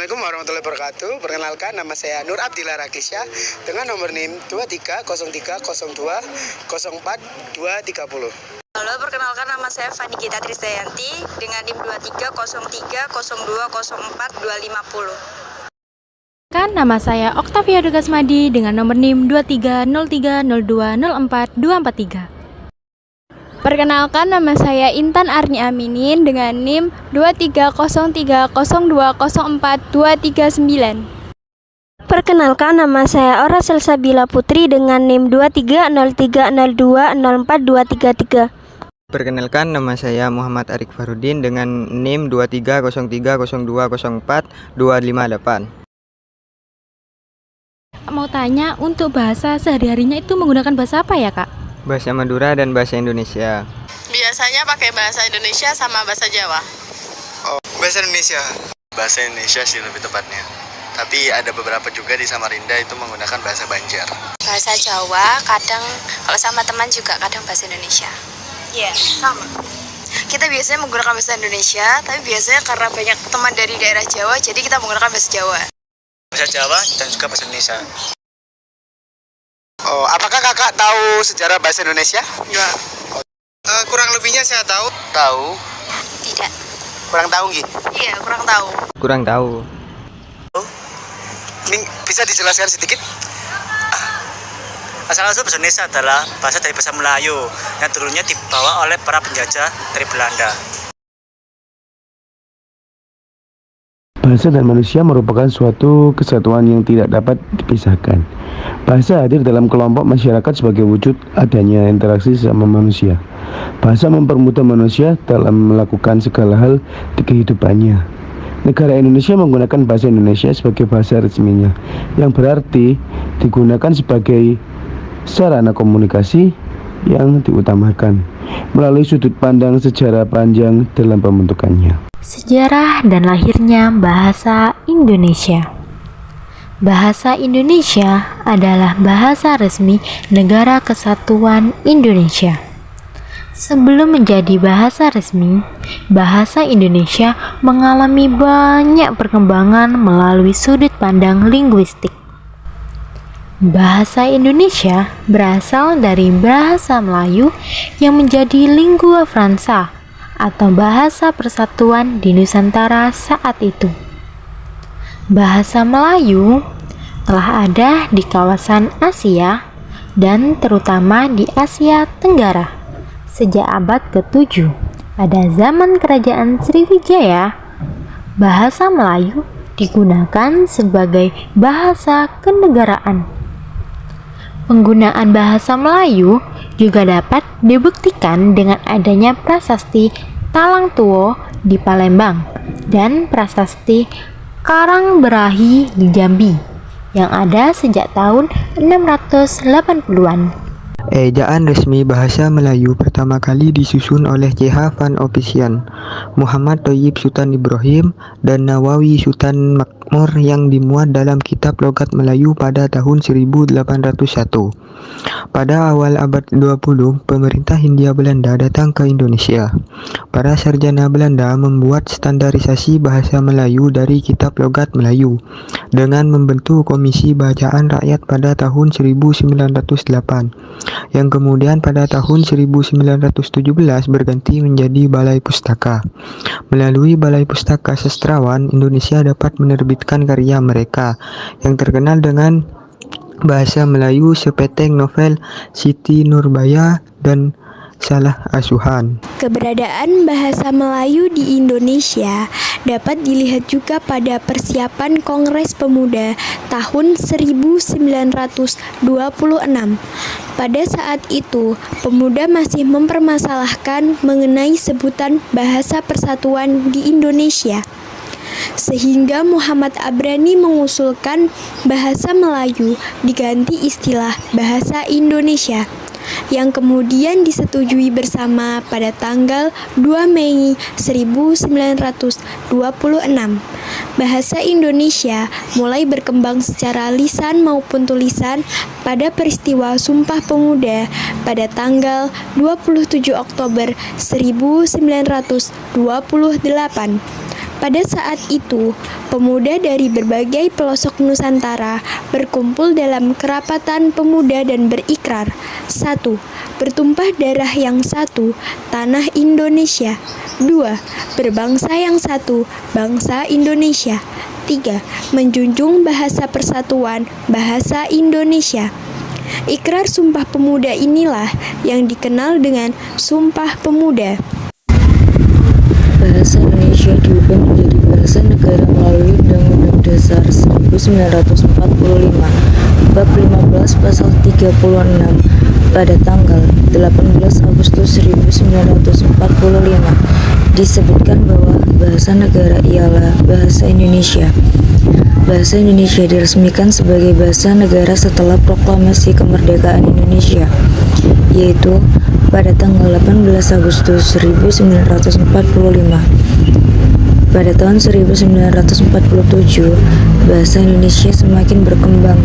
Assalamualaikum warahmatullahi wabarakatuh. Perkenalkan, nama saya Nur Abdillah Rakisya dengan nomor NIM 23030204 230. Halo, perkenalkan nama saya Fani Gita Trisdayanti dengan NIM 23030204 250. Nama saya Oktavia Dugasmadi dengan nomor NIM 23030204 243. Perkenalkan, nama saya Intan Arni Aminin dengan NIM 23030204 239. Perkenalkan, nama saya Ora Selsabila Putri dengan NIM 23030204 233. Perkenalkan, nama saya Muhammad Arik Farudin dengan NIM 23030204 258. Mau tanya, untuk bahasa sehari-harinya itu menggunakan bahasa apa ya, Kak? Bahasa Madura dan bahasa Indonesia. Biasanya pakai bahasa Indonesia sama bahasa Jawa. Bahasa Indonesia. Bahasa Indonesia sih lebih tepatnya. Tapi ada beberapa juga di Samarinda itu menggunakan bahasa Banjar. Bahasa Jawa, kadang kalau sama teman juga kadang bahasa Indonesia. Iya, sama. Kita biasanya menggunakan bahasa Indonesia, tapi biasanya karena banyak teman dari daerah Jawa, jadi kita menggunakan bahasa Jawa. Bahasa Jawa dan juga bahasa Indonesia. Apakah kakak tahu sejarah bahasa Indonesia? Enggak. Kurang lebihnya saya tahu. Tahu? Tidak. Kurang tahu nggih? Iya, kurang tahu. Kurang tahu. Ini bisa dijelaskan sedikit? Asal-usul bahasa Indonesia adalah bahasa dari bahasa Melayu yang dulunya dibawa oleh para penjajah dari Belanda. Bahasa dan manusia merupakan suatu kesatuan yang tidak dapat dipisahkan. Bahasa hadir dalam kelompok masyarakat sebagai wujud adanya interaksi sesama manusia. Bahasa mempermudah manusia dalam melakukan segala hal di kehidupannya. Negara Indonesia menggunakan bahasa Indonesia sebagai bahasa resminya, yang berarti digunakan sebagai sarana komunikasi yang diutamakan melalui sudut pandang sejarah panjang dalam pembentukannya. Sejarah dan lahirnya bahasa Indonesia. Bahasa Indonesia adalah bahasa resmi Negara Kesatuan Indonesia. Sebelum menjadi bahasa resmi, bahasa Indonesia mengalami banyak perkembangan melalui sudut pandang linguistik. Bahasa Indonesia berasal dari bahasa Melayu yang menjadi lingua franca atau bahasa persatuan di Nusantara saat itu. Bahasa Melayu telah ada di kawasan Asia dan terutama di Asia Tenggara sejak abad ke-7. Pada zaman Kerajaan Sriwijaya, bahasa Melayu digunakan sebagai bahasa kenegaraan. Penggunaan bahasa Melayu juga dapat dibuktikan dengan adanya prasasti Talang Tuo di Palembang dan prasasti Karangberahi di Jambi yang ada sejak tahun 680-an. Ejaan resmi bahasa Melayu pertama kali disusun oleh C.H. Van Ophisyan, Muhammad Thoyyib Sultan Ibrahim, dan Nawawi Sultan Makmur yang dimuat dalam kitab logat Melayu pada tahun 1801. Pada awal abad 20, pemerintah Hindia Belanda datang ke Indonesia. Para sarjana Belanda membuat standarisasi bahasa Melayu dari kitab logat Melayu dengan membentuk Komisi Bacaan Rakyat pada tahun 1908, yang kemudian pada tahun 1917 berganti menjadi Balai Pustaka. Melalui Balai Pustaka Sastrawan, Indonesia dapat menerbitkan karya mereka yang terkenal dengan bahasa Melayu sepeteng novel Siti Nurbaya dan Salah Asuhan. Keberadaan bahasa Melayu di Indonesia dapat dilihat juga pada persiapan Kongres Pemuda tahun 1926. Pada saat itu, pemuda masih mempermasalahkan mengenai sebutan bahasa persatuan di Indonesia. Sehingga Muhammad Abrani mengusulkan bahasa Melayu diganti istilah bahasa Indonesia, yang kemudian disetujui bersama pada tanggal 2 Mei 1926. Bahasa Indonesia mulai berkembang secara lisan maupun tulisan pada peristiwa Sumpah Pemuda pada tanggal 27 Oktober 1928. Pada saat itu, pemuda dari berbagai pelosok Nusantara berkumpul dalam kerapatan pemuda dan berikrar. 1. Bertumpah darah yang satu, tanah Indonesia. 2. Berbangsa yang satu, bangsa Indonesia. 3. Menjunjung bahasa persatuan, bahasa Indonesia. Ikrar Sumpah Pemuda inilah yang dikenal dengan Sumpah Pemuda. Bahasa Indonesia diubah menjadi bahasa negara melalui Undang-Undang Dasar 1945 Bab 15 Pasal 36 pada tanggal 18 Agustus 1945 disebutkan bahwa bahasa negara ialah bahasa Indonesia. Bahasa Indonesia diresmikan sebagai bahasa negara setelah proklamasi kemerdekaan Indonesia, yaitu pada tanggal 18 Agustus 1945. Pada tahun 1947, bahasa Indonesia semakin berkembang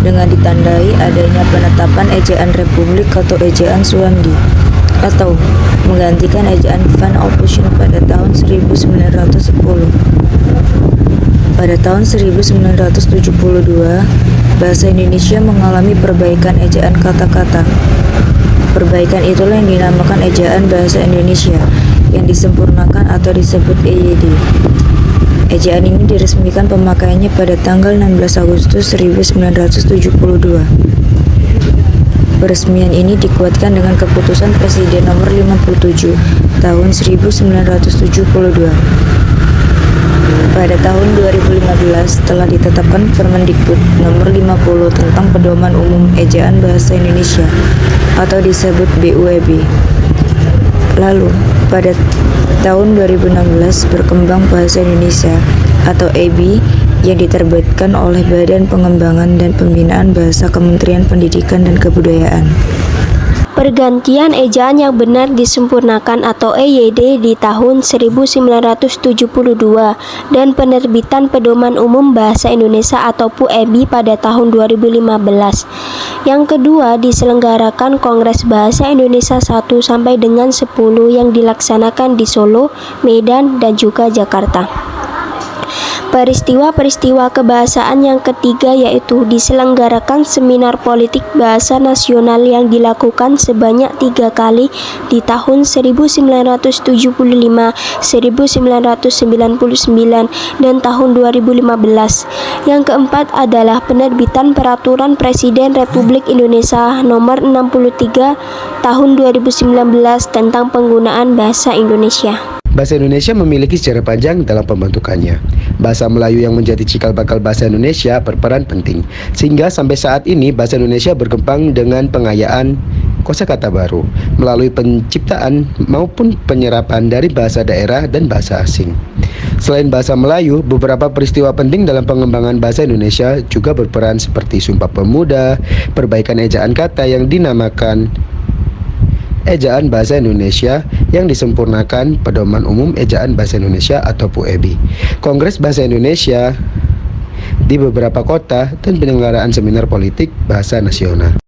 dengan ditandai adanya penetapan ejaan Republik atau ejaan Suwandi, atau menggantikan ejaan Van Ophusen pada tahun 1910. Pada tahun 1972, bahasa Indonesia mengalami perbaikan ejaan kata-kata. Perbaikan itulah yang dinamakan ejaan bahasa Indonesia, yang disempurnakan atau disebut EYD. Ejaan ini diresmikan pemakaiannya pada tanggal 16 Agustus 1972. Peresmian ini dikuatkan dengan keputusan Presiden nomor 57 tahun 1972. Pada tahun 2015 telah ditetapkan Permendikbud nomor 50 tentang Pedoman Umum Ejaan Bahasa Indonesia atau disebut BUEB. Lalu, pada tahun 2016 berkembang Bahasa Indonesia atau EBI yang diterbitkan oleh Badan Pengembangan dan Pembinaan Bahasa Kementerian Pendidikan dan Kebudayaan. Pergantian ejaan yang benar disempurnakan atau EYD di tahun 1972 dan penerbitan Pedoman Umum Bahasa Indonesia atau PUEBI pada tahun 2015. Yang kedua, diselenggarakan Kongres Bahasa Indonesia 1 sampai dengan 10 yang dilaksanakan di Solo, Medan, dan juga Jakarta. Peristiwa-peristiwa kebahasaan yang ketiga yaitu diselenggarakan Seminar Politik Bahasa Nasional yang dilakukan sebanyak 3 kali di tahun 1975, 1999, dan tahun 2015. Yang keempat adalah penerbitan Peraturan Presiden Republik Indonesia Nomor 63 Tahun 2019 tentang penggunaan bahasa Indonesia. Bahasa Indonesia memiliki sejarah panjang dalam pembentukannya. Bahasa Melayu yang menjadi cikal bakal bahasa Indonesia berperan penting, sehingga sampai saat ini bahasa Indonesia berkembang dengan pengayaan kosakata baru, melalui penciptaan maupun penyerapan dari bahasa daerah dan bahasa asing. Selain bahasa Melayu, beberapa peristiwa penting dalam pengembangan bahasa Indonesia juga berperan seperti Sumpah Pemuda, perbaikan ejaan kata yang dinamakan Ejaan Bahasa Indonesia yang disempurnakan Pedoman Umum Ejaan Bahasa Indonesia atau PUEBI, Kongres Bahasa Indonesia di beberapa kota, dan penyelenggaraan seminar politik bahasa nasional.